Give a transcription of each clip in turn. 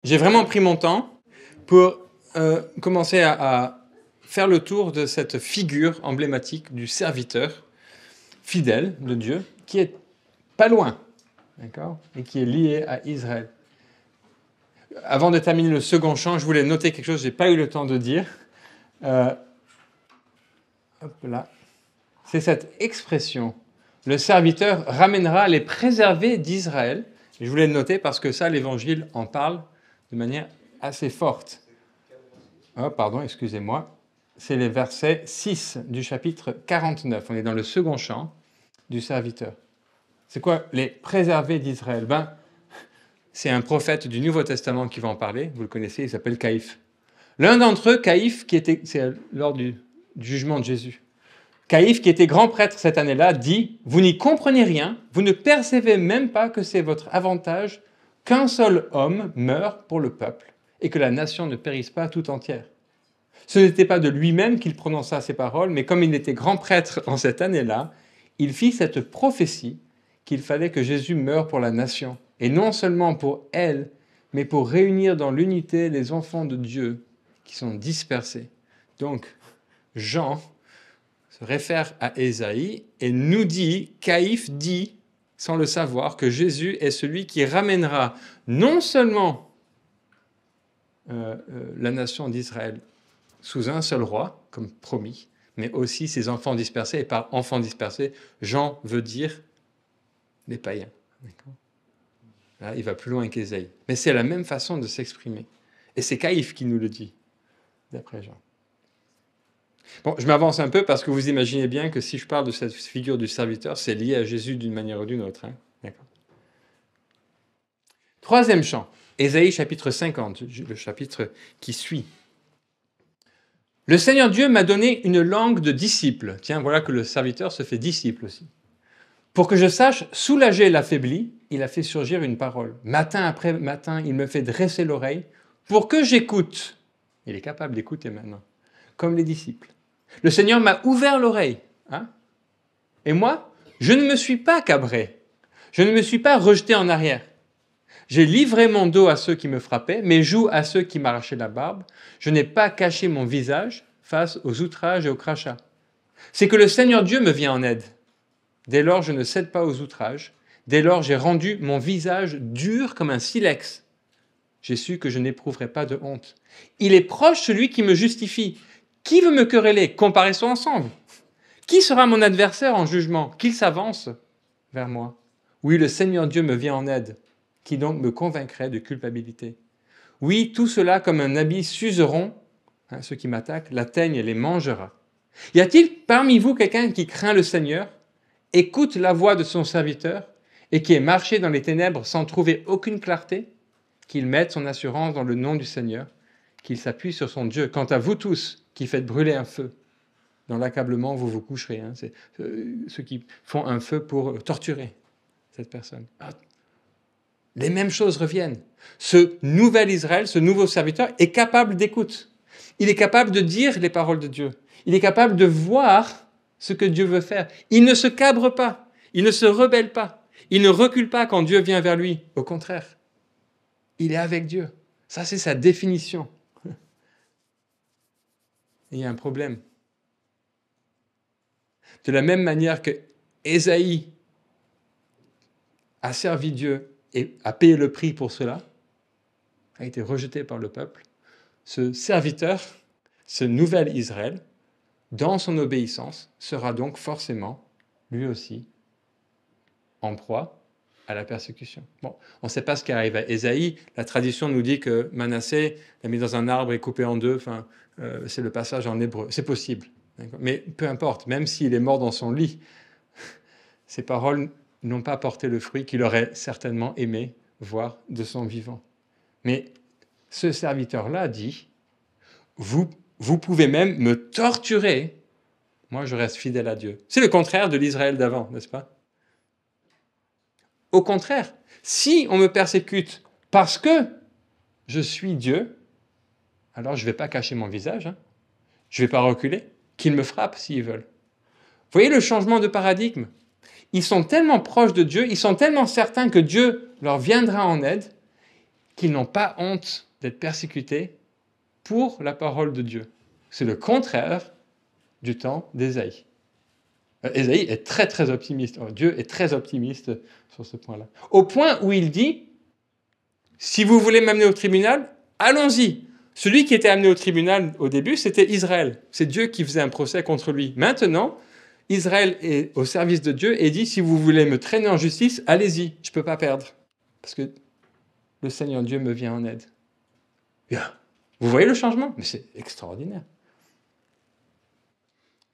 J'ai vraiment pris mon temps pour commencer à faire le tour de cette figure emblématique du serviteur fidèle de Dieu, qui est pas loin, d'accord, et qui est lié à Israël. Avant de terminer le second chant, je voulais noter quelque chose que je n'ai pas eu le temps de dire. Hop là. C'est cette expression. Le serviteur ramènera les préservés d'Israël. Et je voulais le noter parce que ça, l'Évangile en parle de manière assez forte. Oh, pardon, excusez-moi. C'est les versets 6 du chapitre 49. On est dans le second chant du serviteur. C'est quoi les préservés d'Israël? C'est un prophète du Nouveau Testament qui va en parler. Vous le connaissez, il s'appelle Caïphe. L'un d'entre eux, Caïphe, c'est lors du jugement de Jésus. Caïphe, qui était grand prêtre cette année-là, dit « Vous n'y comprenez rien, vous ne percevez même pas que c'est votre avantage qu'un seul homme meure pour le peuple et que la nation ne périsse pas tout entière. » Ce n'était pas de lui-même qu'il prononça ces paroles, mais comme il était grand prêtre en cette année-là, il fit cette prophétie qu'il fallait que Jésus meure pour la nation, et non seulement pour elle, mais pour réunir dans l'unité les enfants de Dieu qui sont dispersés. Donc, Jean se réfère à Ésaïe et nous dit, Caïphe dit, sans le savoir, que Jésus est celui qui ramènera non seulement la nation d'Israël sous un seul roi, comme promis, mais aussi ses enfants dispersés. Et par enfants dispersés, Jean veut dire les païens. D'accord ? Là, il va plus loin qu'Ésaïe. Mais c'est la même façon de s'exprimer. Et c'est Caïphe qui nous le dit, d'après Jean. Bon, je m'avance un peu parce que vous imaginez bien que si je parle de cette figure du serviteur, c'est lié à Jésus d'une manière ou d'une autre. Hein. D'accord. Troisième chant, Ésaïe chapitre 50, le chapitre qui suit. Le Seigneur Dieu m'a donné une langue de disciple. Tiens, voilà que le serviteur se fait disciple aussi. Pour que je sache soulager l'affaibli, il a fait surgir une parole. Matin après matin, il me fait dresser l'oreille pour que j'écoute. Il est capable d'écouter maintenant, comme les disciples. Le Seigneur m'a ouvert l'oreille. Hein? Et moi, je ne me suis pas cabré. Je ne me suis pas rejeté en arrière. J'ai livré mon dos à ceux qui me frappaient, mes joues à ceux qui m'arrachaient la barbe. Je n'ai pas caché mon visage face aux outrages et aux crachats. C'est que le Seigneur Dieu me vient en aide. Dès lors, je ne cède pas aux outrages. Dès lors, j'ai rendu mon visage dur comme un silex. J'ai su que je n'éprouverai pas de honte. Il est proche celui qui me justifie. Qui veut me quereller? Comparaissons ensemble. Qui sera mon adversaire en jugement? Qu'il s'avance vers moi. Oui, le Seigneur Dieu me vient en aide. Qui donc me convaincrait de culpabilité? Oui, tout cela comme un habit s'useront, ceux qui m'attaquent, la teigne les mangera. Y a-t-il parmi vous quelqu'un qui craint le Seigneur, écoute la voix de son serviteur et qui est marché dans les ténèbres sans trouver aucune clarté? Qu'il mette son assurance dans le nom du Seigneur, qu'il s'appuie sur son Dieu. Quant à vous tous qui faites brûler un feu, dans l'accablement vous vous coucherez. Hein, c'est ceux qui font un feu pour torturer cette personne. Les mêmes choses reviennent. Ce nouvel Israël, ce nouveau serviteur est capable d'écoute. Il est capable de dire les paroles de Dieu. Il est capable de voir ce que Dieu veut faire. Il ne se cabre pas. Il ne se rebelle pas. Il ne recule pas quand Dieu vient vers lui. Au contraire, il est avec Dieu. Ça, c'est sa définition. Et il y a un problème. De la même manière que Ésaïe a servi Dieu et a payé le prix pour cela, a été rejeté par le peuple, ce serviteur, ce nouvel Israël, dans son obéissance, sera donc forcément, lui aussi, en proie à la persécution. Bon, on ne sait pas ce qui arrive à Ésaïe. La tradition nous dit que Manassé l'a mis dans un arbre et coupé en deux. Enfin, c'est le passage en hébreu. C'est possible. Mais peu importe, même s'il est mort dans son lit, ses paroles n'ont pas porté le fruit qu'il aurait certainement aimé voir de son vivant. Mais ce serviteur-là dit, vous pouvez même me torturer, moi je reste fidèle à Dieu. C'est le contraire de l'Israël d'avant, n'est-ce pas? Au contraire, si on me persécute parce que je suis Dieu, alors je ne vais pas cacher mon visage, hein. Je ne vais pas reculer, qu'ils me frappent s'ils veulent. Vous voyez le changement de paradigme? Ils sont tellement proches de Dieu, ils sont tellement certains que Dieu leur viendra en aide, qu'ils n'ont pas honte d'être persécutés pour la parole de Dieu. C'est le contraire du temps d'Ésaïe. Ésaïe est très très optimiste. Dieu est très optimiste sur ce point-là. Au point où il dit, si vous voulez m'amener au tribunal, allons-y. Celui qui était amené au tribunal au début, c'était Israël. C'est Dieu qui faisait un procès contre lui. Maintenant, Israël est au service de Dieu et dit, si vous voulez me traîner en justice, allez-y, je ne peux pas perdre. Parce que le Seigneur Dieu me vient en aide. Bien. Vous voyez le changement? Mais c'est extraordinaire.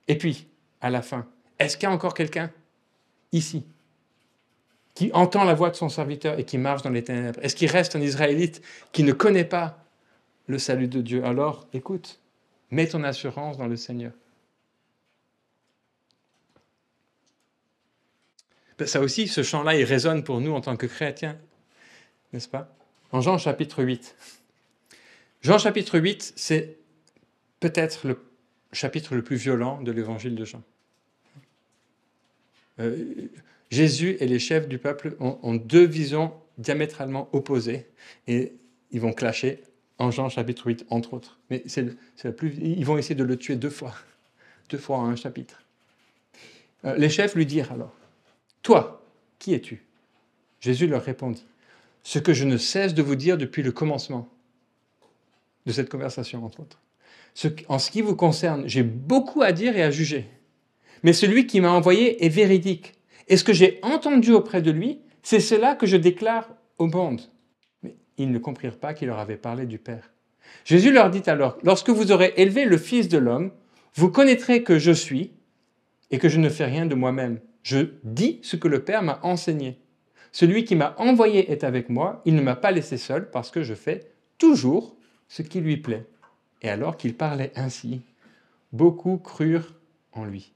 Et puis, à la fin, est-ce qu'il y a encore quelqu'un ici qui entend la voix de son serviteur et qui marche dans les ténèbres? Est-ce qu'il reste un Israélite qui ne connaît pas le salut de Dieu? Alors, écoute, mets ton assurance dans le Seigneur. Ça aussi, ce chant-là, il résonne pour nous en tant que chrétiens, n'est-ce pas? En Jean chapitre 8. Jean chapitre 8, c'est peut-être le chapitre le plus violent de l'évangile de Jean. Jésus et les chefs du peuple ont deux visions diamétralement opposées et ils vont clasher en Jean chapitre 8, entre autres. Mais ils vont essayer de le tuer deux fois en un chapitre. Les chefs lui dirent alors, « Toi, qui es-tu » Jésus leur répondit, « Ce que je ne cesse de vous dire depuis le commencement de cette conversation, entre autres. En ce qui vous concerne, j'ai beaucoup à dire et à juger. Mais celui qui m'a envoyé est véridique. Et ce que j'ai entendu auprès de lui, c'est cela que je déclare au monde. » Mais ils ne comprirent pas qu'il leur avait parlé du Père. Jésus leur dit alors, « Lorsque vous aurez élevé le Fils de l'homme, vous connaîtrez que je suis et que je ne fais rien de moi-même. Je dis ce que le Père m'a enseigné. Celui qui m'a envoyé est avec moi. Il ne m'a pas laissé seul parce que je fais toujours ce qui lui plaît. » Et alors qu'il parlait ainsi, beaucoup crurent en lui.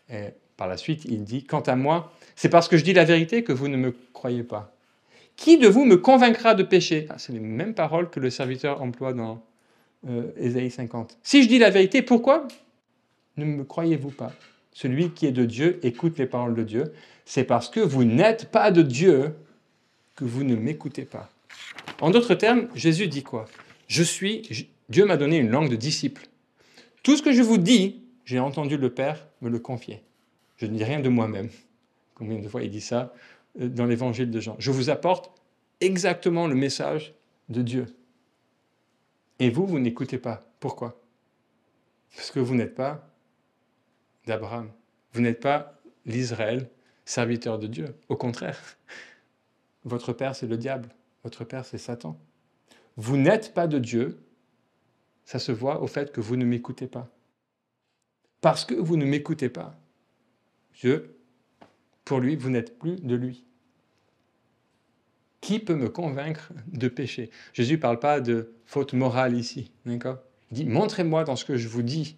Et par la suite, il dit, « Quant à moi, c'est parce que je dis la vérité que vous ne me croyez pas. Qui de vous me convaincra de péché ?» C'est les mêmes paroles que le serviteur emploie dans Ésaïe 50. « Si je dis la vérité, pourquoi ne me croyez-vous pas? Celui qui est de Dieu écoute les paroles de Dieu. C'est parce que vous n'êtes pas de Dieu que vous ne m'écoutez pas. » En d'autres termes, Jésus dit quoi? Dieu m'a donné une langue de disciple. Tout ce que je vous dis, j'ai entendu le Père me le confier. Je ne dis rien de moi-même. Combien de fois il dit ça dans l'évangile de Jean? Je vous apporte exactement le message de Dieu. Et vous, vous n'écoutez pas. Pourquoi? Parce que vous n'êtes pas d'Abraham. Vous n'êtes pas l'Israël, serviteur de Dieu. Au contraire, votre père, c'est le diable. Votre père, c'est Satan. Vous n'êtes pas de Dieu. Ça se voit au fait que vous ne m'écoutez pas. Parce que vous ne m'écoutez pas, Dieu, pour lui, vous n'êtes plus de lui. Qui peut me convaincre de péché? Jésus ne parle pas de faute morale ici, d'accord? Il dit, montrez-moi dans ce que je vous dis,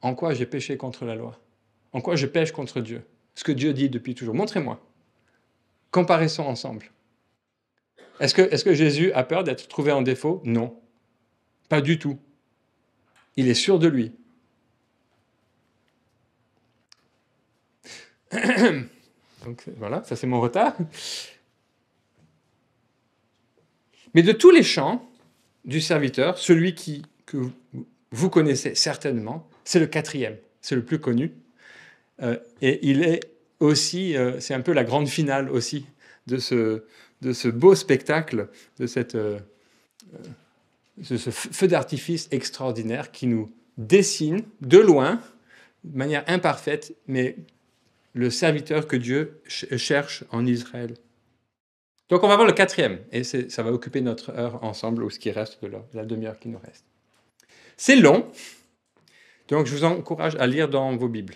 en quoi j'ai péché contre la loi, en quoi je pêche contre Dieu, ce que Dieu dit depuis toujours. Montrez-moi. Comparaissons ensemble. Est-ce que Jésus a peur d'être trouvé en défaut? Non. Pas du tout. Il est sûr de lui. Donc voilà, ça c'est mon retard. Mais de tous les chants du serviteur, celui que vous connaissez certainement, c'est le quatrième, c'est le plus connu. Et il est aussi, c'est un peu la grande finale aussi de ce beau spectacle, de ce feu d'artifice extraordinaire qui nous dessine de loin, de manière imparfaite, mais le serviteur que Dieu cherche en Israël. Donc on va voir le quatrième, et ça va occuper notre heure ensemble, ou ce qui reste de la demi-heure qui nous reste. C'est long, donc je vous encourage à lire dans vos Bibles,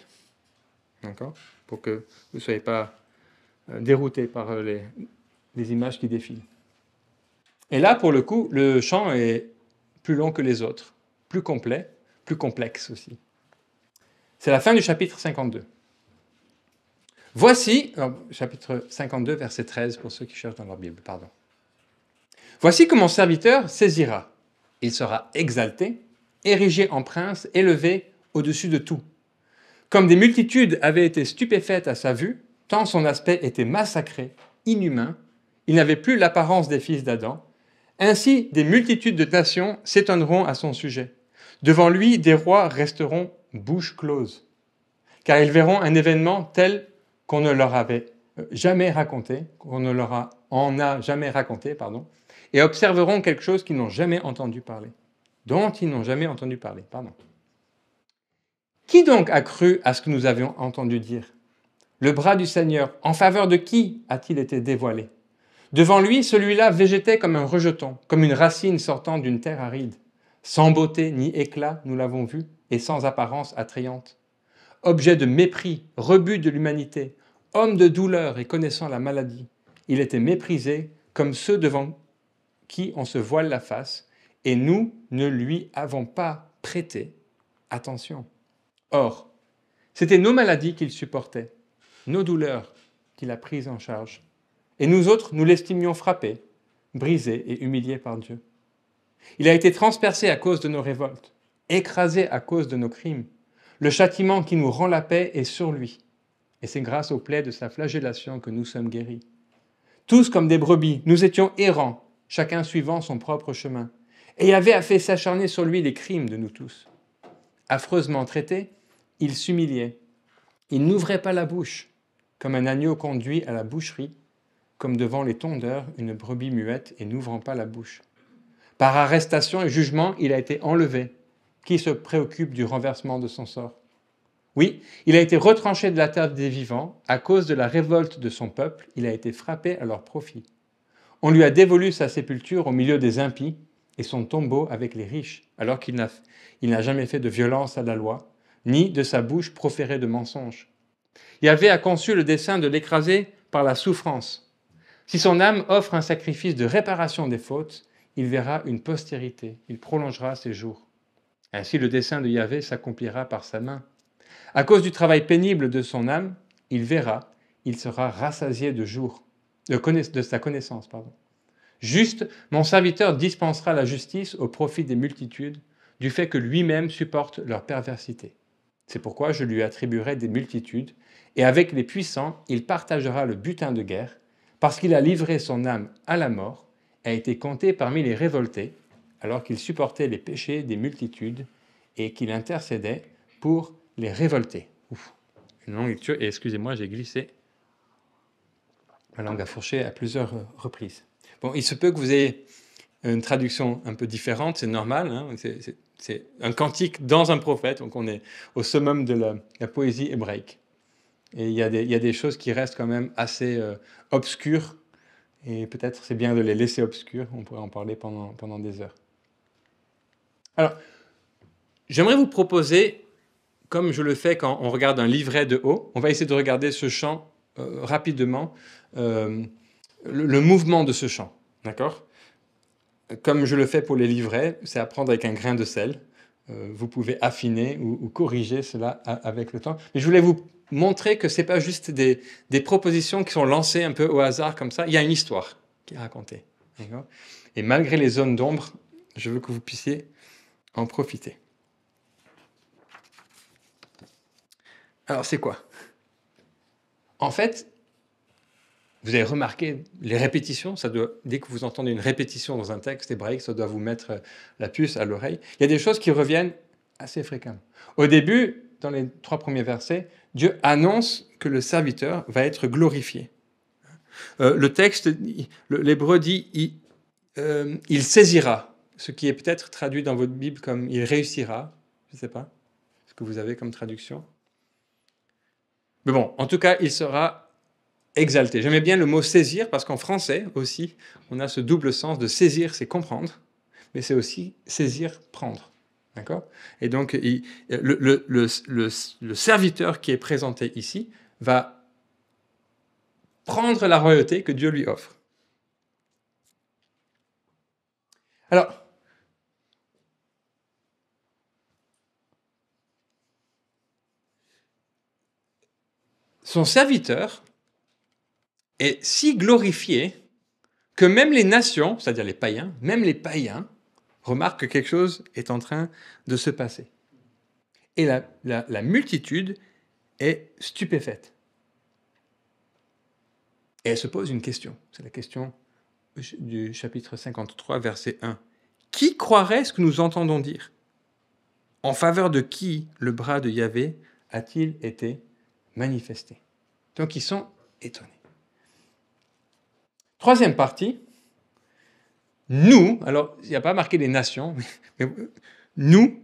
d'accord? Pour que vous ne soyez pas déroutés par les images qui défilent. Et là, pour le coup, le chant est plus long que les autres, plus complet, plus complexe aussi. C'est la fin du chapitre 52. Voici, chapitre 52, verset 13, pour ceux qui cherchent dans leur Bible, pardon. Voici que mon serviteur saisira. Il sera exalté, érigé en prince, élevé au-dessus de tout. Comme des multitudes avaient été stupéfaites à sa vue, tant son aspect était massacré, inhumain, Il n'avait plus l'apparence des fils d'Adam. Ainsi, des multitudes de nations s'étonneront à son sujet. Devant lui, des rois resteront bouche close, car ils verront un événement tel qu'on ne leur avait jamais raconté, en a jamais raconté, pardon, et observeront quelque chose qu'ils n'ont jamais entendu parler, dont ils n'ont jamais entendu parler, pardon. Qui donc a cru à ce que nous avions entendu dire? Le bras du Seigneur, en faveur de qui a-t-il été dévoilé? Devant lui, celui-là végétait comme un rejeton, comme une racine sortant d'une terre aride. Sans beauté ni éclat, nous l'avons vu, et sans apparence attrayante. Objet de mépris, rebut de l'humanité, homme de douleur et connaissant la maladie, il était méprisé comme ceux devant qui on se voile la face, et nous ne lui avons pas prêté attention. Or, c'était nos maladies qu'il supportait, nos douleurs qu'il a prises en charge. Et nous autres, nous l'estimions frappé, brisé et humilié par Dieu. Il a été transpercé à cause de nos révoltes, écrasé à cause de nos crimes. Le châtiment qui nous rend la paix est sur lui. Et c'est grâce aux plaies de sa flagellation que nous sommes guéris. Tous comme des brebis, nous étions errants, chacun suivant son propre chemin. Et Yahvé a fait s'acharner sur lui les crimes de nous tous. Affreusement traité, il s'humiliait. Il n'ouvrait pas la bouche, comme un agneau conduit à la boucherie, comme devant les tondeurs, une brebis muette et n'ouvrant pas la bouche. Par arrestation et jugement, il a été enlevé. Qui se préoccupe du renversement de son sort? Oui, il a été retranché de la terre des vivants. À cause de la révolte de son peuple, il a été frappé à leur profit. On lui a dévolu sa sépulture au milieu des impies et son tombeau avec les riches, alors qu'il n'a jamais fait de violence à la loi, ni de sa bouche proféré de mensonges. Yahvé a conçu le dessein de l'écraser par la souffrance. Si son âme offre un sacrifice de réparation des fautes, il verra une postérité, il prolongera ses jours. Ainsi le dessein de Yahvé s'accomplira par sa main. À cause du travail pénible de son âme, il verra, il sera rassasié de sa connaissance. Juste, mon serviteur dispensera la justice au profit des multitudes, du fait que lui-même supporte leur perversité. C'est pourquoi je lui attribuerai des multitudes, et avec les puissants, il partagera le butin de guerre, parce qu'il a livré son âme à la mort, a été compté parmi les révoltés, alors qu'il supportait les péchés des multitudes, et qu'il intercédait pour les révoltés. Ouf. Une longue lecture, et excusez-moi, j'ai glissé ma langue à fourcher à plusieurs reprises. Bon, il se peut que vous ayez une traduction un peu différente, c'est normal, hein, c'est un cantique dans un prophète, donc on est au summum de la poésie hébraïque. Et il y a des choses qui restent quand même assez obscures, et peut-être c'est bien de les laisser obscures, on pourrait en parler pendant des heures. Alors, j'aimerais vous proposer, comme je le fais quand on regarde un livret de haut, on va essayer de regarder ce chant rapidement, le mouvement de ce chant, d'accord ? Comme je le fais pour les livrets, c'est à prendre avec un grain de sel. Vous pouvez affiner ou corriger cela avec le temps. Mais je voulais vous montrer que ce n'est pas juste des propositions qui sont lancées un peu au hasard comme ça. Il y a une histoire qui est racontée. D'accord ? Et malgré les zones d'ombre, je veux que vous puissiez en profiter. Alors, c'est quoi? En fait, vous avez remarqué les répétitions, dès que vous entendez une répétition dans un texte hébraïque, ça doit vous mettre la puce à l'oreille. Il y a des choses qui reviennent assez fréquemment. Au début, dans les 3 premiers versets, Dieu annonce que le serviteur va être glorifié. Le texte, l'hébreu dit il saisira, ce qui est peut-être traduit dans votre Bible comme il réussira. Je ne sais pas ce que vous avez comme traduction. Mais bon, en tout cas, il sera exalté. J'aimais bien le mot saisir parce qu'en français aussi, on a ce double sens de saisir, c'est comprendre, mais c'est aussi saisir, prendre. D'accord ? Et donc, le serviteur qui est présenté ici va prendre la royauté que Dieu lui offre. Alors, son serviteur est si glorifié que même les nations, c'est-à-dire les païens, remarquent que quelque chose est en train de se passer. Et la multitude est stupéfaite. Et elle se pose une question. C'est la question du chapitre 53, verset 1. Qui croirait ce que nous entendons dire? En faveur de qui le bras de Yahvé a-t-il été manifesté? Donc ils sont étonnés. Troisième partie, nous, alors il n'y a pas marqué les nations, mais nous,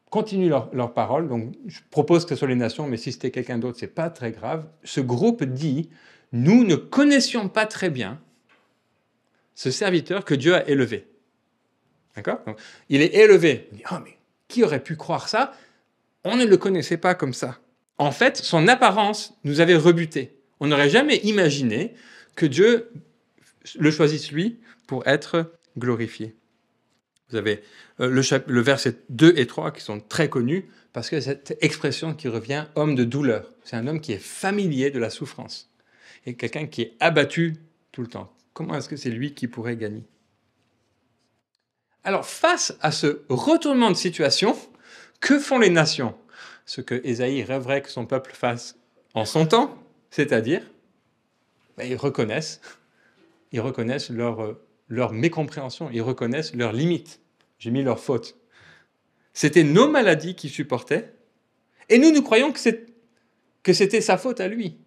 continuent leur parole, donc je propose que ce soit les nations, mais si c'était quelqu'un d'autre, ce n'est pas très grave. Ce groupe dit, nous ne connaissions pas très bien ce serviteur que Dieu a élevé. D'accord? Donc, il est élevé. On dit, oh, mais qui aurait pu croire ça? On ne le connaissait pas comme ça. En fait, son apparence nous avait rebutés. On n'aurait jamais imaginé que Dieu le choisisse lui pour être glorifié. Vous avez le verset 2 et 3 qui sont très connus parce que cette expression qui revient, homme de douleur. C'est un homme qui est familier de la souffrance et quelqu'un qui est abattu tout le temps. Comment est-ce que c'est lui qui pourrait gagner? Alors, face à ce retournement de situation, que font les nations? Ce que Ésaïe rêverait que son peuple fasse en son temps, c'est-à-dire, ils reconnaissent leur mécompréhension, ils reconnaissent leurs limites. J'ai mis leurs fautes. C'était nos maladies qu'il supportait, et nous croyons que c'était sa faute à lui.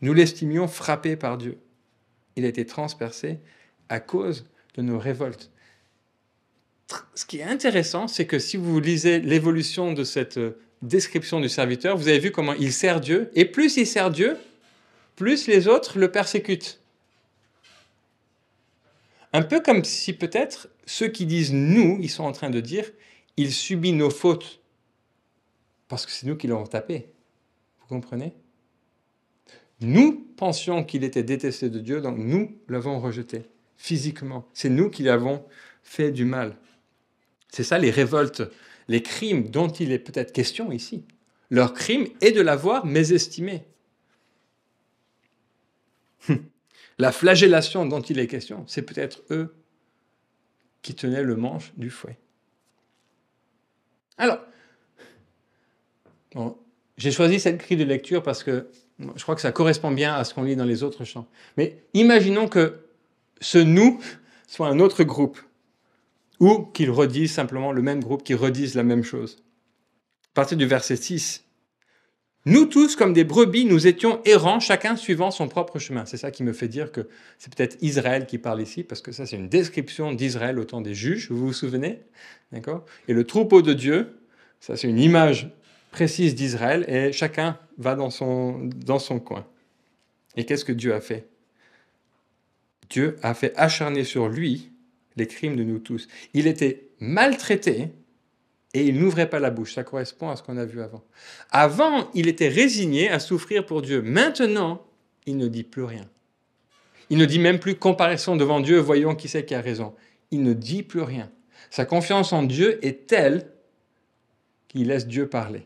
Nous l'estimions frappé par Dieu. Il a été transpercé à cause de nos révoltes. Ce qui est intéressant, c'est que si vous lisez l'évolution de cette description du serviteur, vous avez vu comment il sert Dieu, et plus il sert Dieu, plus les autres le persécutent. Un peu comme si peut-être ceux qui disent nous, ils sont en train de dire il subit nos fautes parce que c'est nous qui l'avons tapé. Vous comprenez? Nous pensions qu'il était détesté de Dieu, donc nous l'avons rejeté physiquement. C'est nous qui lui avons fait du mal. C'est ça les révoltes, les crimes dont il est peut-être question ici. Leur crime est de l'avoir mésestimé. La flagellation dont il est question, c'est peut-être eux qui tenaient le manche du fouet. Alors, bon, j'ai choisi cette grille de lecture parce que je crois que ça correspond bien à ce qu'on lit dans les autres chants. Mais imaginons que ce « nous » soit un autre groupe, ou qu'ils redisent simplement le même groupe, qui redisent la même chose. À partir du verset 6, « Nous tous, comme des brebis, nous étions errants, chacun suivant son propre chemin. » C'est ça qui me fait dire que c'est peut-être Israël qui parle ici, parce que ça, c'est une description d'Israël au temps des juges, vous vous souvenez? D'accord? Et le troupeau de Dieu, ça, c'est une image précise d'Israël, et chacun va dans son coin. Et qu'est-ce que Dieu a fait? Dieu a fait acharner sur lui les crimes de nous tous. Il était maltraité, et il n'ouvrait pas la bouche. Ça correspond à ce qu'on a vu avant. Avant, il était résigné à souffrir pour Dieu. Maintenant, il ne dit plus rien. Il ne dit même plus comparaison devant Dieu, voyons qui c'est qui a raison. Il ne dit plus rien. Sa confiance en Dieu est telle qu'il laisse Dieu parler.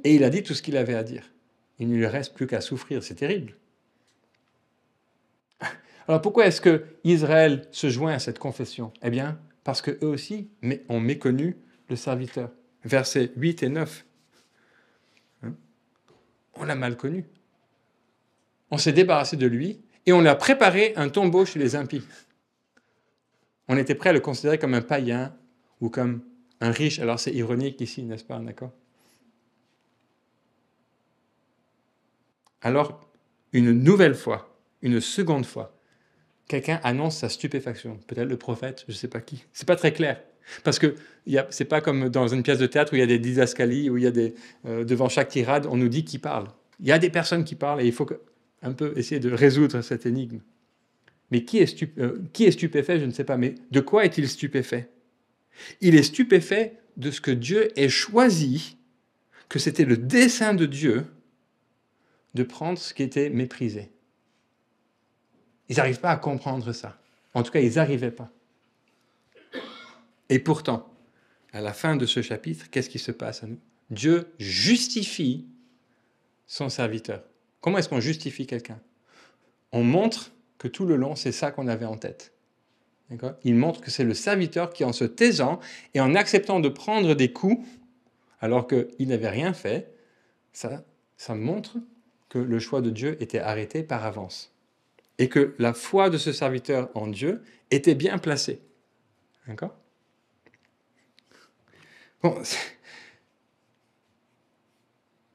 Et il a dit tout ce qu'il avait à dire. Il ne lui reste plus qu'à souffrir. C'est terrible. Alors pourquoi est-ce que Israël se joint à cette confession? Eh bien, parce qu'eux aussi ont méconnu le serviteur. Versets 8 et 9. On l'a mal connu. On s'est débarrassé de lui et on a préparé un tombeau chez les impies. On était prêt à le considérer comme un païen ou comme un riche. Alors c'est ironique ici, n'est-ce pas, d'accord? Alors, une nouvelle fois, une seconde fois, quelqu'un annonce sa stupéfaction. Peut-être le prophète, je ne sais pas qui. C'est pas très clair. Parce que c'est pas comme dans une pièce de théâtre où il y a des didascalies, où il y a devant chaque tirade, on nous dit qui parle. Il y a des personnes qui parlent et il faut un peu essayer de résoudre cette énigme. Mais qui est stupéfait, je ne sais pas. Mais de quoi est-il stupéfait? Il est stupéfait de ce que Dieu ait choisi, que c'était le dessein de Dieu de prendre ce qui était méprisé. Ils n'arrivent pas à comprendre ça. En tout cas, ils n'arrivaient pas. Et pourtant, à la fin de ce chapitre, qu'est-ce qui se passe à nous? Dieu justifie son serviteur. Comment est-ce qu'on justifie quelqu'un? On montre que tout le long, c'est ça qu'on avait en tête. D'accord? Il montre que c'est le serviteur qui, en se taisant et en acceptant de prendre des coups, alors qu'il n'avait rien fait, ça montre que le choix de Dieu était arrêté par avance. et que la foi de ce serviteur en Dieu était bien placée. D'accord? Bon,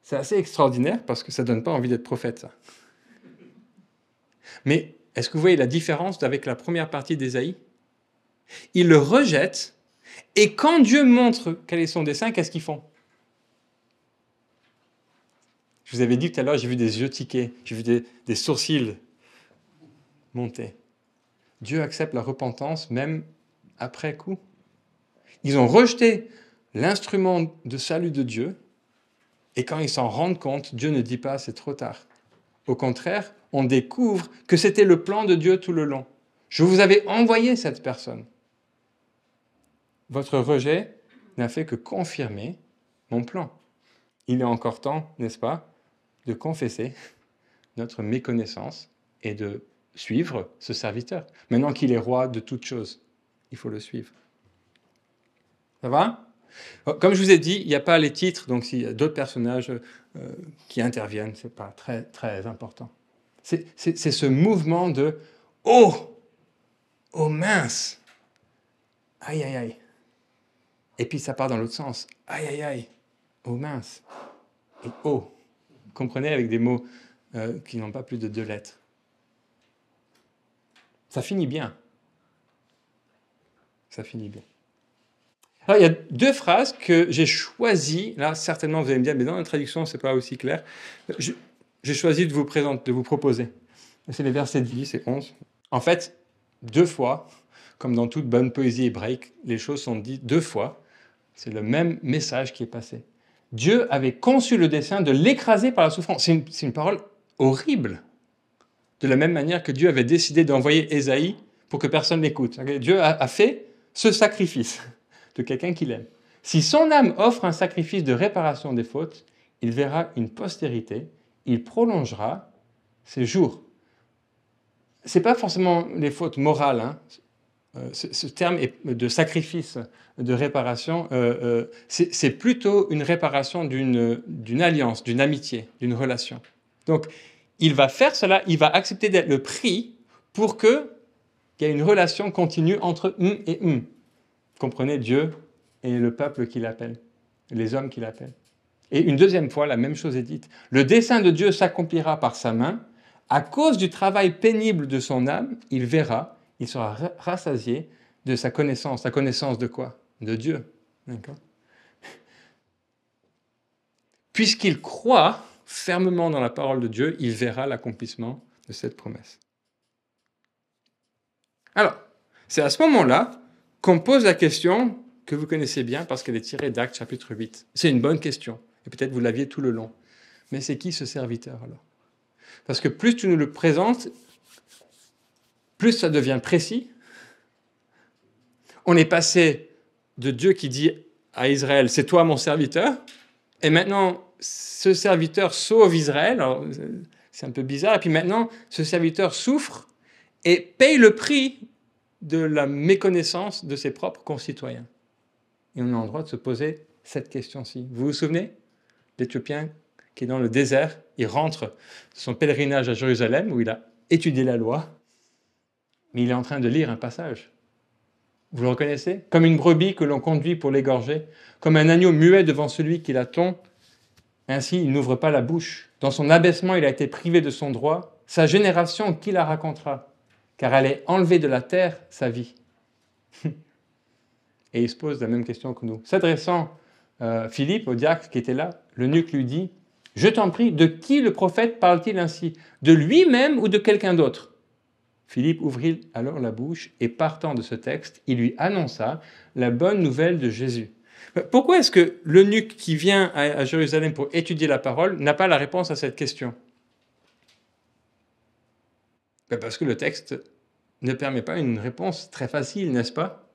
c'est assez extraordinaire parce que ça ne donne pas envie d'être prophète, ça. Mais est-ce que vous voyez la différence avec la première partie d'Ésaïe? Ils le rejettent, et quand Dieu montre quel est son dessein, qu'est-ce qu'ils font? Je vous avais dit tout à l'heure, j'ai vu des yeux tiquer, j'ai vu des sourcils monter. Dieu accepte la repentance même après coup. Ils ont rejeté l'instrument de salut de Dieu, et quand ils s'en rendent compte, Dieu ne dit pas c'est trop tard. Au contraire, on découvre que c'était le plan de Dieu tout le long. Je vous avais envoyé cette personne. Votre rejet n'a fait que confirmer mon plan. Il est encore temps, n'est-ce pas, de confesser notre méconnaissance et de suivre ce serviteur. Maintenant qu'il est roi de toutes choses, il faut le suivre. Ça va? Comme je vous ai dit, il n'y a pas les titres, donc s'il y a d'autres personnages qui interviennent, ce n'est pas très, très important. C'est ce mouvement de « Oh! Oh mince! Aïe, aïe, aïe! » Et puis ça part dans l'autre sens. « Aïe, aïe, aïe! Oh mince! » Et « Oh! » Comprenez, avec des mots qui n'ont pas plus de 2 lettres. Ça finit bien. Ça finit bien. Alors, il y a 2 phrases que j'ai choisies. Là, certainement, vous allez me dire, mais dans la traduction, ce n'est pas aussi clair. J'ai choisi de vous proposer. C'est les versets 10 et 11. En fait, 2 fois, comme dans toute bonne poésie hébraïque, les choses sont dites 2 fois. C'est le même message qui est passé. Dieu avait conçu le dessein de l'écraser par la souffrance. C'est une parole horrible. De la même manière que Dieu avait décidé d'envoyer Ésaïe pour que personne l'écoute. Dieu a fait ce sacrifice de quelqu'un qu'il aime. Si son âme offre un sacrifice de réparation des fautes, il verra une postérité, il prolongera ses jours. Ce n'est pas forcément les fautes morales. Hein. Ce terme de sacrifice, de réparation, c'est plutôt une réparation d'une alliance, d'une amitié, d'une relation. Donc, il va faire cela, il va accepter d'être le prix pour qu'il y ait une relation continue entre et Comprenez, Dieu et le peuple qu'il appelle, les hommes qu'il appelle. Et une deuxième fois, la même chose est dite. Le dessein de Dieu s'accomplira par sa main. À cause du travail pénible de son âme, il verra, il sera rassasié de sa connaissance. Sa connaissance de quoi? De Dieu. D'accord? Puisqu'il croit fermement dans la parole de Dieu, il verra l'accomplissement de cette promesse. Alors, c'est à ce moment-là qu'on pose la question que vous connaissez bien parce qu'elle est tirée d'Actes chapitre 8. C'est une bonne question, et peut-être vous l'aviez tout le long. Mais c'est qui ce serviteur alors? Parce que plus tu nous le présentes, plus ça devient précis. On est passé de Dieu qui dit à Israël, c'est toi mon serviteur, et maintenant ce serviteur sauve Israël, alors c'est un peu bizarre, et puis maintenant ce serviteur souffre et paye le prix de la méconnaissance de ses propres concitoyens. Et on est en droit de se poser cette question-ci. Vous vous souvenez? L'Éthiopien qui est dans le désert, il rentre de son pèlerinage à Jérusalem où il a étudié la loi, mais il est en train de lire un passage. Vous le reconnaissez? Comme une brebis que l'on conduit pour l'égorger, comme un agneau muet devant celui qui l'attend, ainsi il n'ouvre pas la bouche. Dans son abaissement, il a été privé de son droit. Sa génération, qui la racontera? Car elle est enlevée de la terre, sa vie. Et il se pose la même question que nous. S'adressant Philippe, au diacre qui était là, l'eunuque lui dit « Je t'en prie, de qui le prophète parle-t-il ainsi? De lui-même ou de quelqu'un d'autre » Philippe ouvrit alors la bouche et partant de ce texte, il lui annonça la bonne nouvelle de Jésus. Pourquoi est-ce que l'eunuque qui vient à Jérusalem pour étudier la parole n'a pas la réponse à cette question? Parce que le texte ne permet pas une réponse très facile, n'est-ce pas?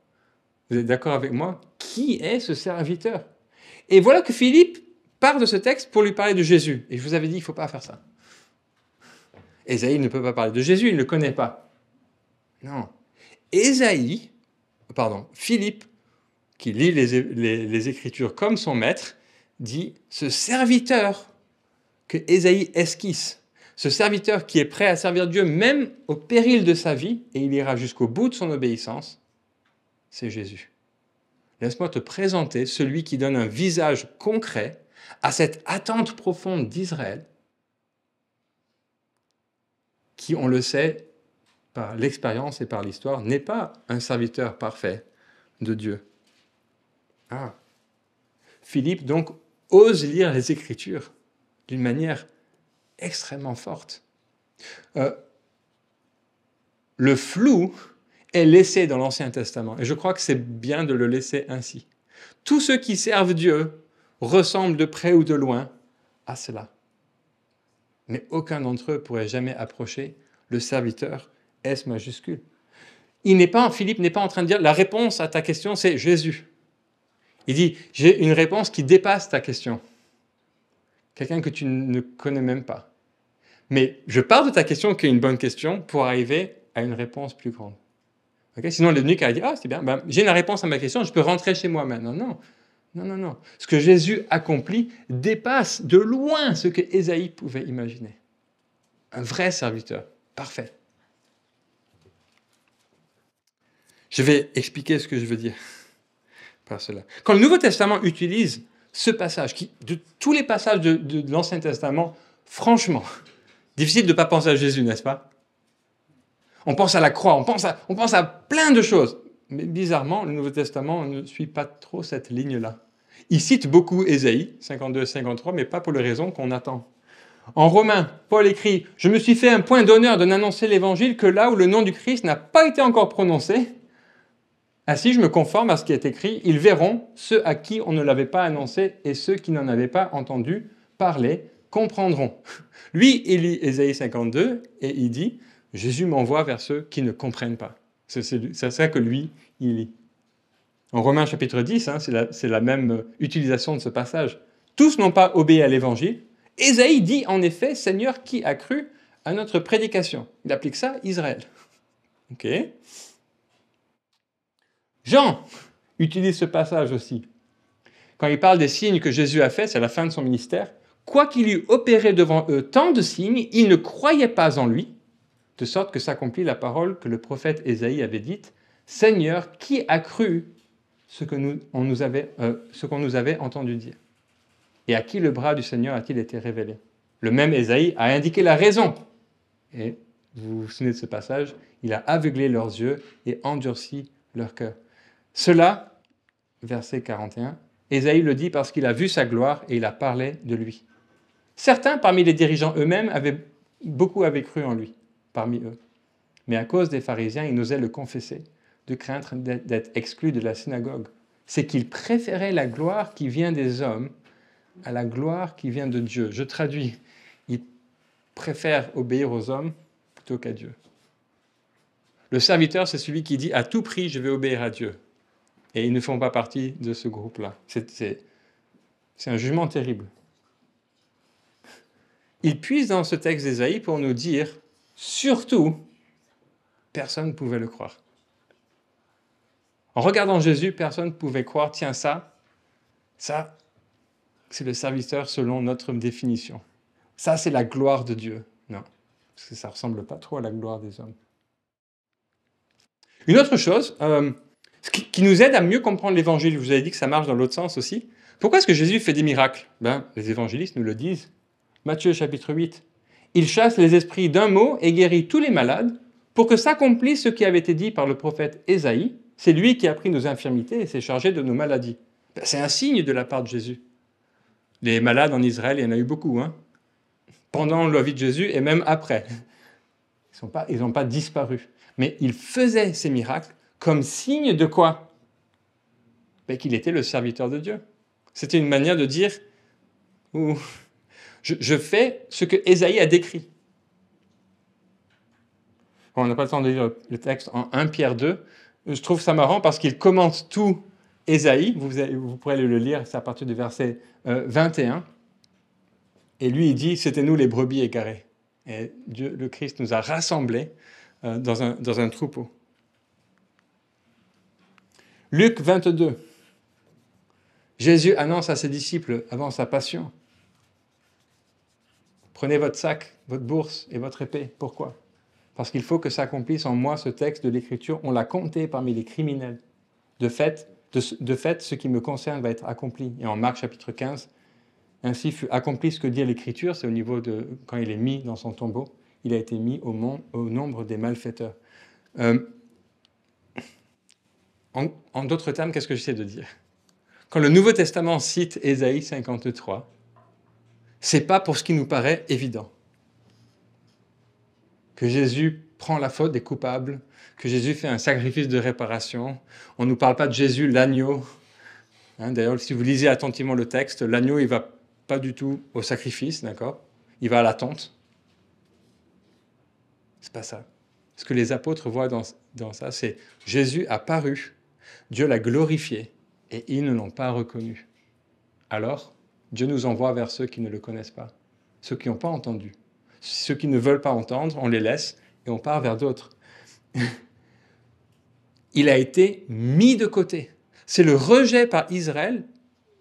Vous êtes d'accord avec moi? Qui est ce serviteur? Et voilà que Philippe part de ce texte pour lui parler de Jésus. Et je vous avais dit, il ne faut pas faire ça. Ésaïe ne peut pas parler de Jésus, il ne le connaît pas. Non. Philippe, qui lit les Écritures comme son maître, dit, ce serviteur que Ésaïe esquisse, Ce serviteur qui est prêt à servir Dieu même au péril de sa vie, et il ira jusqu'au bout de son obéissance, c'est Jésus. Laisse-moi te présenter celui qui donne un visage concret à cette attente profonde d'Israël, qui, on le sait, par l'expérience et par l'histoire, n'est pas un serviteur parfait de Dieu. Ah. Philippe, donc, ose lire les Écritures d'une manière extrêmement forte. Le flou est laissé dans l'Ancien Testament, et je crois que c'est bien de le laisser ainsi. Tous ceux qui servent Dieu ressemblent de près ou de loin à cela. Mais aucun d'entre eux pourrait jamais approcher le serviteur S majuscule. Philippe n'est pas en train de dire la réponse à ta question, c'est Jésus. Il dit, j'ai une réponse qui dépasse ta question. Quelqu'un que tu ne connais même pas. Mais je pars de ta question qui est une bonne question pour arriver à une réponse plus grande. Okay? Sinon, l'eunuque a dit, ah, c'est bien, j'ai une réponse à ma question, je peux rentrer chez moi maintenant. Non. Ce que Jésus accomplit dépasse de loin ce que Ésaïe pouvait imaginer. Un vrai serviteur, parfait. Je vais expliquer ce que je veux dire par cela. Quand le Nouveau Testament utilise ce passage, de tous les passages de l'Ancien Testament, franchement, difficile de ne pas penser à Jésus, n'est-ce pas? On pense à la croix, on pense à plein de choses. Mais bizarrement, le Nouveau Testament ne suit pas trop cette ligne-là. Il cite beaucoup Ésaïe, 52 et 53, mais pas pour les raisons qu'on attend. En Romains, Paul écrit « Je me suis fait un point d'honneur de n'annoncer l'évangile que là où le nom du Christ n'a pas été encore prononcé. Ainsi, je me conforme à ce qui est écrit. Ils verront ceux à qui on ne l'avait pas annoncé et ceux qui n'en avaient pas entendu parler comprendront. » Lui, il lit Ésaïe 52 et il dit « Jésus m'envoie vers ceux qui ne comprennent pas. » C'est ça que lui, il lit. En Romains chapitre 10, c'est la même utilisation de ce passage. Tous n'ont pas obéi à l'évangile. Ésaïe dit en effet, Seigneur, qui a cru à notre prédication? Il applique ça à Israël. Ok. Jean utilise ce passage aussi. Quand il parle des signes que Jésus a faits, c'est à la fin de son ministère. Quoiqu'il eût opéré devant eux tant de signes, ils ne croyaient pas en lui, de sorte que s'accomplit la parole que le prophète Ésaïe avait dite, Seigneur, qui a cru ce qu'on nous avait entendu dire? Et à qui le bras du Seigneur a-t-il été révélé? Le même Ésaïe a indiqué la raison. Et vous vous souvenez de ce passage, il a aveuglé leurs yeux et endurci leur cœur. Cela, verset 41, Ésaïe le dit parce qu'il a vu sa gloire et il a parlé de lui. Certains parmi les dirigeants eux-mêmes beaucoup avaient cru en lui, parmi eux. Mais à cause des pharisiens, ils n'osaient le confesser, de crainte d'être exclus de la synagogue. C'est qu'ils préféraient la gloire qui vient des hommes à la gloire qui vient de Dieu. Je traduis, ils préfèrent obéir aux hommes plutôt qu'à Dieu. Le serviteur, c'est celui qui dit à tout prix, je vais obéir à Dieu. Et ils ne font pas partie de ce groupe-là. C'est un jugement terrible. Il puise dans ce texte d'Ésaïe pour nous dire, surtout, personne ne pouvait le croire. En regardant Jésus, personne ne pouvait croire, tiens, ça, c'est le serviteur selon notre définition. Ça, c'est la gloire de Dieu. Non, parce que ça ne ressemble pas trop à la gloire des hommes. Une autre chose, qui nous aide à mieux comprendre l'Évangile, je vous avais dit que ça marche dans l'autre sens aussi. Pourquoi est-ce que Jésus fait des miracles? Les évangélistes nous le disent. Matthieu chapitre 8. Il chasse les esprits d'un mot et guérit tous les malades pour que s'accomplisse ce qui avait été dit par le prophète Ésaïe. C'est lui qui a pris nos infirmités et s'est chargé de nos maladies. C'est un signe de la part de Jésus. Les malades en Israël, il y en a eu beaucoup, pendant la vie de Jésus et même après. Ils n'ont pas disparu. Mais il faisait ces miracles comme signe de quoi? Qu'il était le serviteur de Dieu. C'était une manière de dire, je fais ce que Ésaïe a décrit. On n'a pas le temps de lire le texte en 1 Pierre 2. Je trouve ça marrant parce qu'il commente tout Ésaïe. Vous pourrez le lire, c'est à partir du verset 21. Et lui, il dit, c'était nous les brebis égarées. Et Dieu, le Christ, nous a rassemblés dans un troupeau. Luc 22. Jésus annonce à ses disciples avant sa passion. Prenez votre sac, votre bourse et votre épée. Pourquoi? Parce qu'il faut que s'accomplisse en moi ce texte de l'Écriture. On l'a compté parmi les criminels. De fait, ce qui me concerne va être accompli. Et en Marc chapitre 15, ainsi fut accompli ce que dit l'Écriture, c'est au niveau de quand il est mis dans son tombeau, il a été mis au nombre des malfaiteurs. En d'autres termes, qu'est-ce que j'essaie de dire? Quand le Nouveau Testament cite Ésaïe 53, c'est pas pour ce qui nous paraît évident. Que Jésus prend la faute des coupables, que Jésus fait un sacrifice de réparation. On ne nous parle pas de Jésus, l'agneau. D'ailleurs, si vous lisez attentivement le texte, l'agneau, il ne va pas du tout au sacrifice, d'accord? Il va à la tente. C'est pas ça. Ce que les apôtres voient dans ça, c'est Jésus a paru, Dieu l'a glorifié, et ils ne l'ont pas reconnu. Alors, Dieu nous envoie vers ceux qui ne le connaissent pas, ceux qui n'ont pas entendu. Ceux qui ne veulent pas entendre, on les laisse et on part vers d'autres. Il a été mis de côté. C'est le rejet par Israël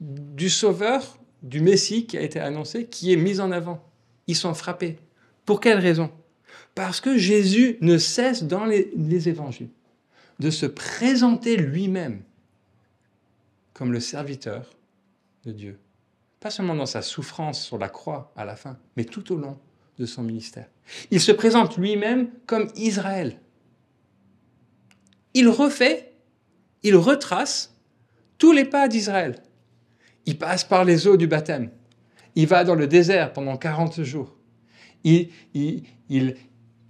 du Sauveur, du Messie qui a été annoncé, qui est mis en avant. Ils sont frappés. Pour quelle raison? Parce que Jésus ne cesse dans les évangiles de se présenter lui-même comme le serviteur de Dieu. Pas seulement dans sa souffrance sur la croix à la fin, mais tout au long de son ministère. Il se présente lui-même comme Israël. Il retrace tous les pas d'Israël. Il passe par les eaux du baptême. Il va dans le désert pendant 40 jours. Il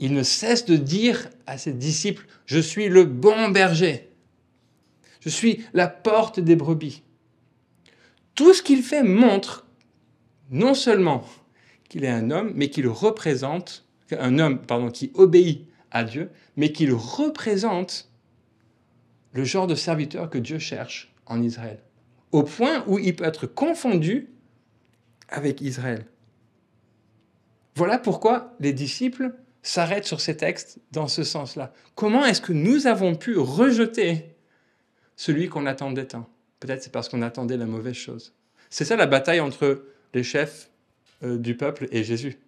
ne cesse de dire à ses disciples, « Je suis le bon berger. Je suis la porte des brebis. » Tout ce qu'il fait montre non seulement qu'il est un homme, mais qu'il représente, qui obéit à Dieu, mais qu'il représente le genre de serviteur que Dieu cherche en Israël, au point où il peut être confondu avec Israël. Voilà pourquoi les disciples s'arrêtent sur ces textes dans ce sens-là. Comment est-ce que nous avons pu rejeter celui qu'on attendait tant? Peut-être c'est parce qu'on attendait la mauvaise chose. C'est ça la bataille entre les chefs du peuple et Jésus.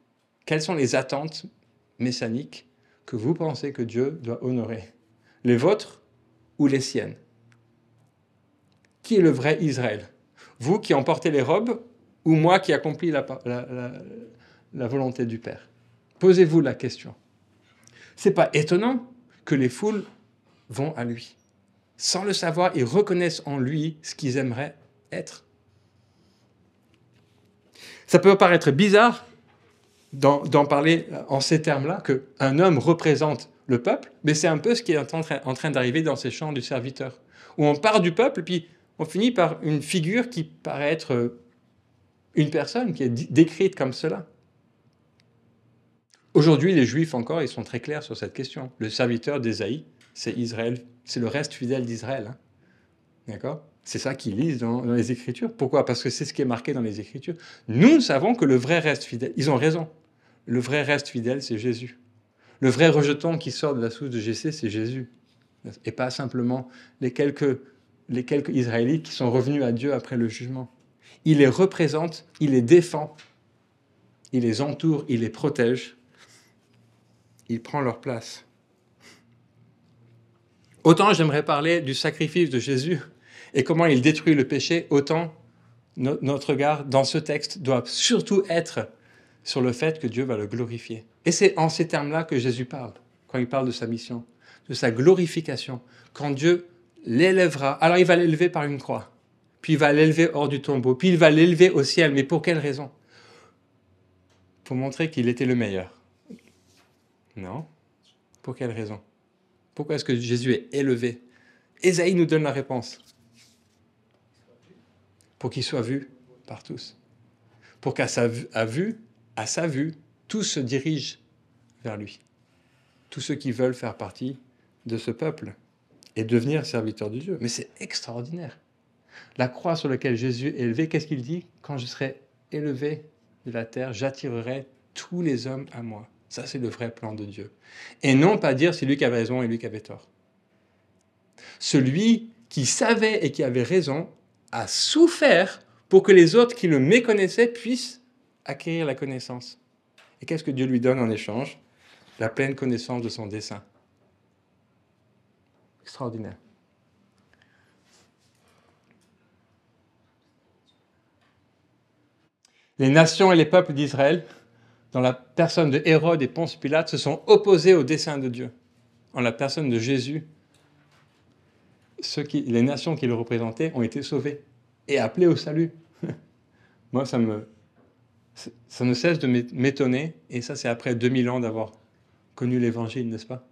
Quelles sont les attentes messianiques que vous pensez que Dieu doit honorer? Les vôtres ou les siennes? Qui est le vrai Israël? Vous qui emportez les robes ou moi qui accomplis la volonté du Père? Posez-vous la question. C'est pas étonnant que les foules vont à lui. Sans le savoir, ils reconnaissent en lui ce qu'ils aimeraient être. Ça peut paraître bizarre d'en parler en ces termes-là, qu'un homme représente le peuple, mais c'est un peu ce qui est en train d'arriver dans ces chants du serviteur, où on part du peuple, puis on finit par une figure qui paraît être une personne qui est décrite comme cela. Aujourd'hui, les Juifs encore, ils sont très clairs sur cette question. Le serviteur d'Ésaïe, c'est Israël, c'est le reste fidèle d'Israël. Hein. D'accord ? C'est ça qu'ils lisent dans les Écritures. Pourquoi ? Parce que c'est ce qui est marqué dans les Écritures. Nous savons que le vrai reste fidèle, ils ont raison. Le vrai reste fidèle, c'est Jésus. Le vrai rejeton qui sort de la source de Jessé, c'est Jésus. Et pas simplement les quelques Israélites qui sont revenus à Dieu après le jugement. Il les représente, il les défend, il les entoure, il les protège. Il prend leur place. Autant j'aimerais parler du sacrifice de Jésus et comment il détruit le péché, autant notre regard dans ce texte doit surtout être sur le fait que Dieu va le glorifier. Et c'est en ces termes-là que Jésus parle, quand il parle de sa mission, de sa glorification. Quand Dieu l'élèvera, alors il va l'élever par une croix, puis il va l'élever hors du tombeau, puis il va l'élever au ciel. Mais pour quelle raison ? Pour montrer qu'il était le meilleur. Non. Pour quelle raison ? Pourquoi est-ce que Jésus est élevé ? Ésaïe nous donne la réponse. Pour qu'il soit vu par tous. Pour qu'à sa vue, tous se dirigent vers lui. Tous ceux qui veulent faire partie de ce peuple et devenir serviteurs de Dieu. Mais c'est extraordinaire. La croix sur laquelle Jésus est élevé, qu'est-ce qu'il dit ? Quand je serai élevé de la terre, j'attirerai tous les hommes à moi. Ça, c'est le vrai plan de Dieu. Et non pas dire c'est lui qui avait raison et lui qui avait tort. Celui qui savait et qui avait raison a souffert pour que les autres qui le méconnaissaient puissent acquérir la connaissance. Et qu'est-ce que Dieu lui donne en échange? La pleine connaissance de son dessein. Extraordinaire. Les nations et les peuples d'Israël, dans la personne de Hérode et Ponce Pilate, se sont opposés au dessein de Dieu. En la personne de Jésus, les nations qui le représentaient ont été sauvées et appelées au salut. Moi, ça ne cesse de m'étonner, et ça c'est après 2000 ans d'avoir connu l'Évangile, n'est-ce pas?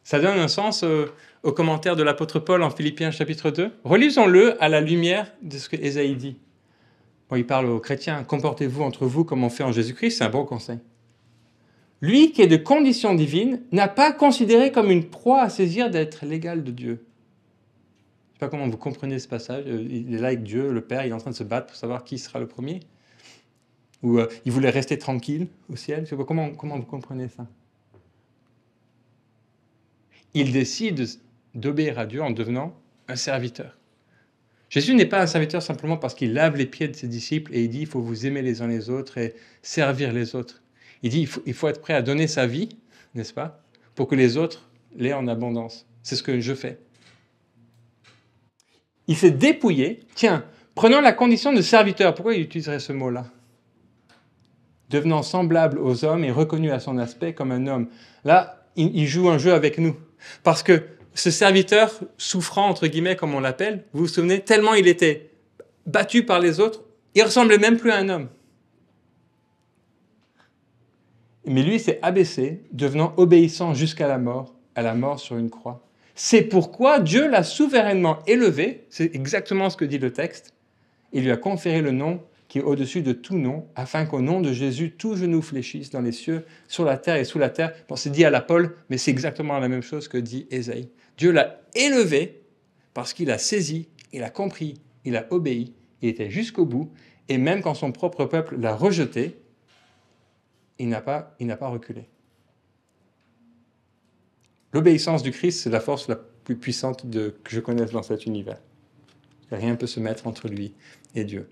Ça donne un sens au commentaire de l'apôtre Paul en Philippiens chapitre 2. Relisons-le à la lumière de ce que Ésaïe dit. Bon, il parle aux chrétiens, comportez-vous entre vous comme on fait en Jésus-Christ, c'est un bon conseil. Lui qui est de condition divine n'a pas considéré comme une proie à saisir d'être l'égal de Dieu. Je ne sais pas comment vous comprenez ce passage. Il est là avec Dieu, le Père, il est en train de se battre pour savoir qui sera le premier. Ou il voulait rester tranquille au ciel. Je sais pas, comment vous comprenez ça? Il décide d'obéir à Dieu en devenant un serviteur. Jésus n'est pas un serviteur simplement parce qu'il lave les pieds de ses disciples et il dit il faut vous aimer les uns les autres et servir les autres. Il dit il faut être prêt à donner sa vie, n'est-ce pas, pour que les autres l'aient en abondance. C'est ce que je fais. Il s'est dépouillé. Tiens, prenons la condition de serviteur. Pourquoi il utiliserait ce mot-là? Devenant semblable aux hommes et reconnu à son aspect comme un homme. Là, il joue un jeu avec nous. Parce que ce serviteur souffrant, entre guillemets, comme on l'appelle, vous vous souvenez, tellement il était battu par les autres, il ressemblait même plus à un homme. Mais lui s'est abaissé, devenant obéissant jusqu'à la mort sur une croix. C'est pourquoi Dieu l'a souverainement élevé, c'est exactement ce que dit le texte, il lui a conféré le nom qui est au-dessus de tout nom, afin qu'au nom de Jésus, tout genou fléchisse dans les cieux, sur la terre et sous la terre. Bon, c'est dit à la Paul, mais c'est exactement la même chose que dit Ésaïe. Dieu l'a élevé parce qu'il a saisi, il a compris, il a obéi, il était jusqu'au bout, et même quand son propre peuple l'a rejeté, il n'a pas reculé. L'obéissance du Christ, c'est la force la plus puissante que je connaisse dans cet univers. Rien ne peut se mettre entre lui et Dieu.